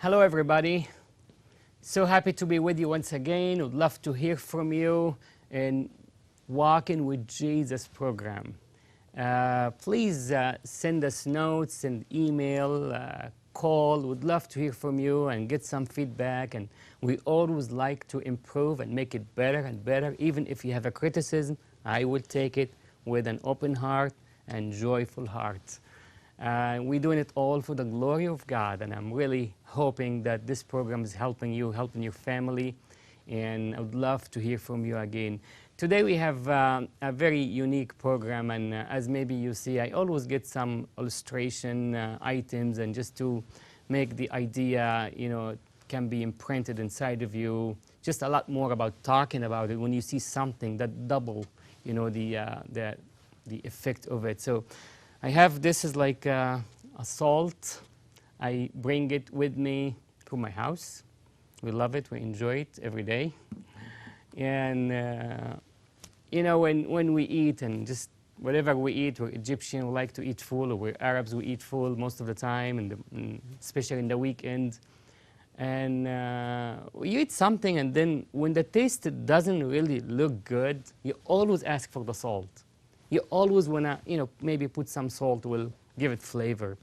Hello, everybody. So happy to be with you once again. Would love to hear from you in Walking with Jesus program. Please send us notes and email, call. Would love to hear from you and get some feedback. And we always like to improve and make it better and better. Even if you have a criticism, I will take it with an open heart and joyful heart. We're doing it all for the glory of God, and I'm really hoping that this program is helping you, helping your family, and I would love to hear from you again. Today we have a very unique program, and as maybe you see, I always get some illustration items, and just to make the idea, can be imprinted inside of you. Just a lot more about talking about it when you see something that double, the effect of it. So I have this is like a salt. I bring it with me to my house. We love it. We enjoy it every day. And, when we eat and just whatever we eat, we're Egyptian, we like to eat full, or we're Arabs, we eat full most of the time, and especially in the weekend. And you eat something, and then when the taste doesn't really look good, you always ask for the salt. You always want to, maybe put some salt, will give it flavor.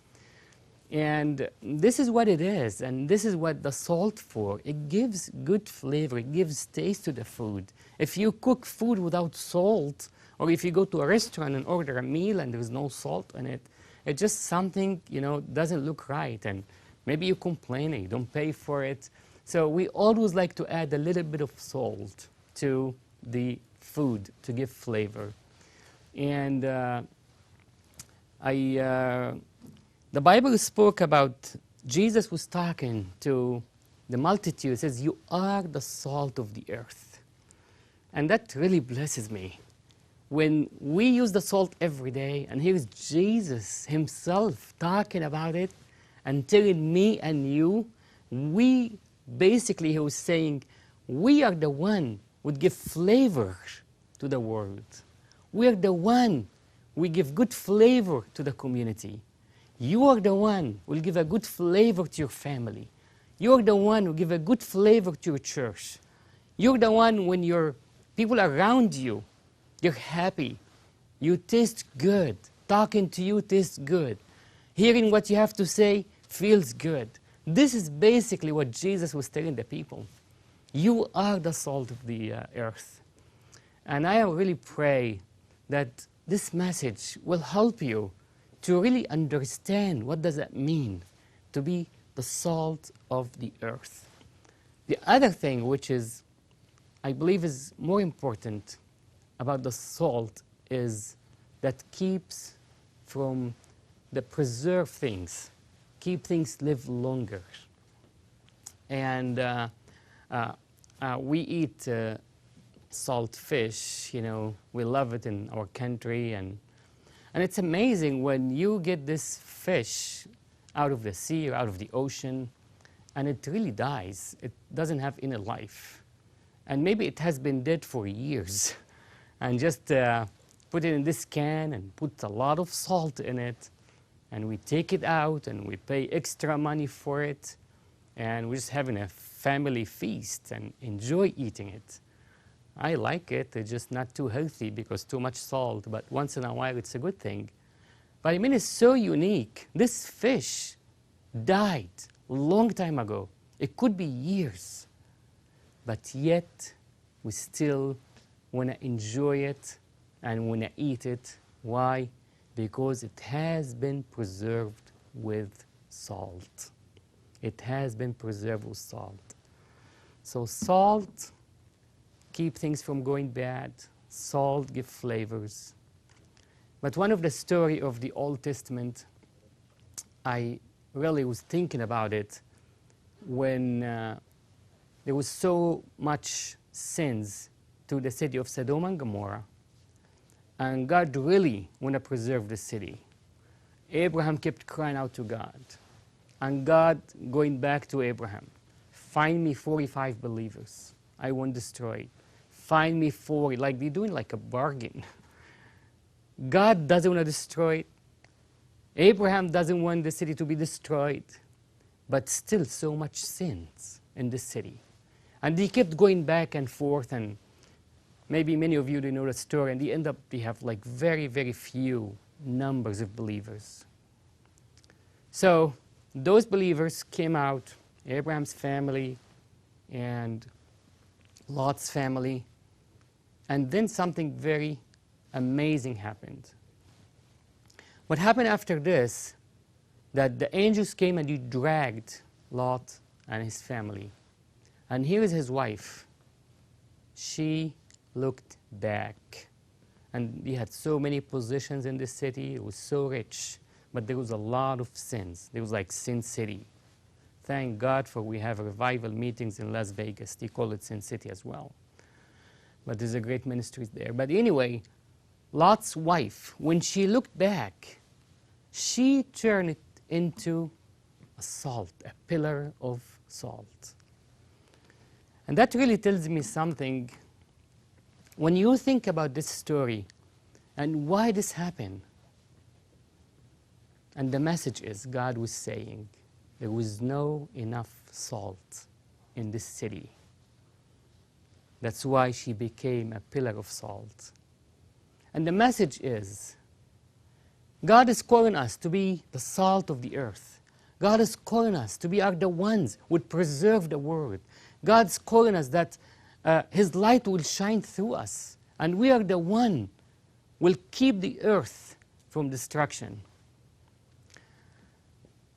And this is what it is, and this is what the salt for. It gives good flavor, it gives taste to the food. If you cook food without salt, or if you go to a restaurant and order a meal and there's no salt in it, it's just something, doesn't look right. And maybe you complain and you don't pay for it. So we always like to add a little bit of salt to the food to give flavor. And the Bible spoke about, Jesus was talking to the multitude. It says, you are the salt of the earth. And that really blesses me. When we use the salt every day, and here's Jesus himself talking about it and telling me and you, he was saying, we are the one who would give flavor to the world. We are the one we give good flavor to the community. You are the one who will give a good flavor to your family. You are the one who give a good flavor to your church. You're the one when your people around you, you're happy. You taste good. Talking to you tastes good. Hearing what you have to say feels good. This is basically what Jesus was telling the people. You are the salt of the earth. And I really pray that this message will help you to really understand what does that mean to be the salt of the earth. The other thing which is, I believe is more important about the salt is that keeps from the preserve things, keep things live longer. And we eat salt fish, we love it in our country, and it's amazing when you get this fish out of the sea or out of the ocean, and it really dies. It doesn't have any life. And maybe it has been dead for years. And just put it in this can and put a lot of salt in it, and we take it out and we pay extra money for it, and we're just having a family feast and enjoy eating it. I like it. It's just not too healthy because too much salt, but once in a while it's a good thing. But I mean, it's so unique. This fish died a long time ago. It could be years, but yet we still want to enjoy it and want to eat it. Why? Because it has been preserved with salt. It has been preserved with salt. So salt keep things from going bad. Salt give flavors. But one of the story of the Old Testament, I really was thinking about it when there was so much sins to the city of Sodom and Gomorrah, and God really want to preserve the city. Abraham kept crying out to God, and God going back to Abraham, find me 45 believers. I won't destroy it. Find me 40, like they're doing like a bargain. God doesn't want to destroy it. Abraham doesn't want the city to be destroyed. but still so much sins in this city. And they kept going back and forth, and maybe many of you know the story, and they have like very, very few numbers of believers. So those believers came out, Abraham's family and Lot's family, and then something very amazing happened. What happened after this, that the angels came and they dragged Lot and his family. And here is his wife. She looked back. And he had so many positions in the city. It was so rich. But there was a lot of sins. There was like Sin City. Thank God for we have revival meetings in Las Vegas. They call it Sin City as well. But there's a great ministry there. But anyway, Lot's wife, when she looked back, she turned it into a salt, a pillar of salt. And that really tells me something. When you think about this story and why this happened, and the message is God was saying there was no enough salt in this city. That's why she became a pillar of salt. And the message is God is calling us to be the salt of the earth. God is calling us to be the ones who would preserve the word. God's calling us that His light will shine through us. And we are the one who will keep the earth from destruction.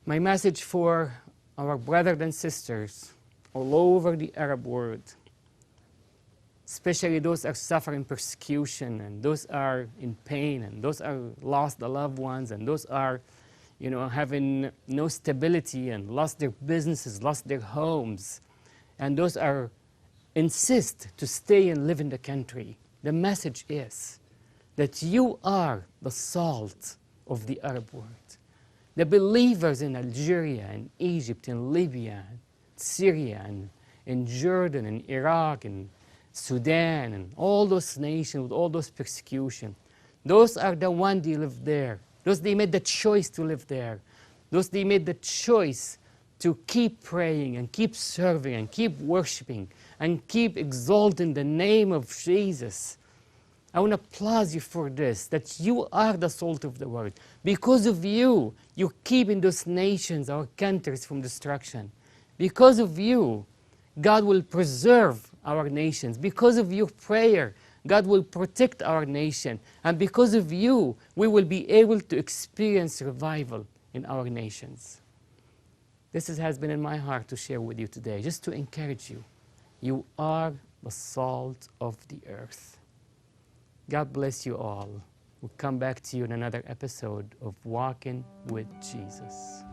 My message for our brothers and sisters all over the Arab world, especially those are suffering persecution, and those are in pain, and those are lost their loved ones, and those are, having no stability and lost their businesses, lost their homes, and those are insist to stay and live in the country. The message is that you are the salt of the Arab world. The believers in Algeria, and Egypt, and Libya, and Syria, and in Jordan, and Iraq, and Sudan, and all those nations with all those persecution, those are the ones who live there. Those they made the choice to live there. Those they made the choice to keep praying and keep serving and keep worshiping and keep exalting the name of Jesus. I want to applaud you for this, that you are the salt of the world. Because of you, you keep in those nations, our countries, from destruction. Because of you, God will preserve our nations. Because of your prayer, God will protect our nation. And because of you, we will be able to experience revival in our nations. This has been in my heart to share with you today, just to encourage you. You are the salt of the earth. God bless you all. We'll come back to you in another episode of Walking with Jesus.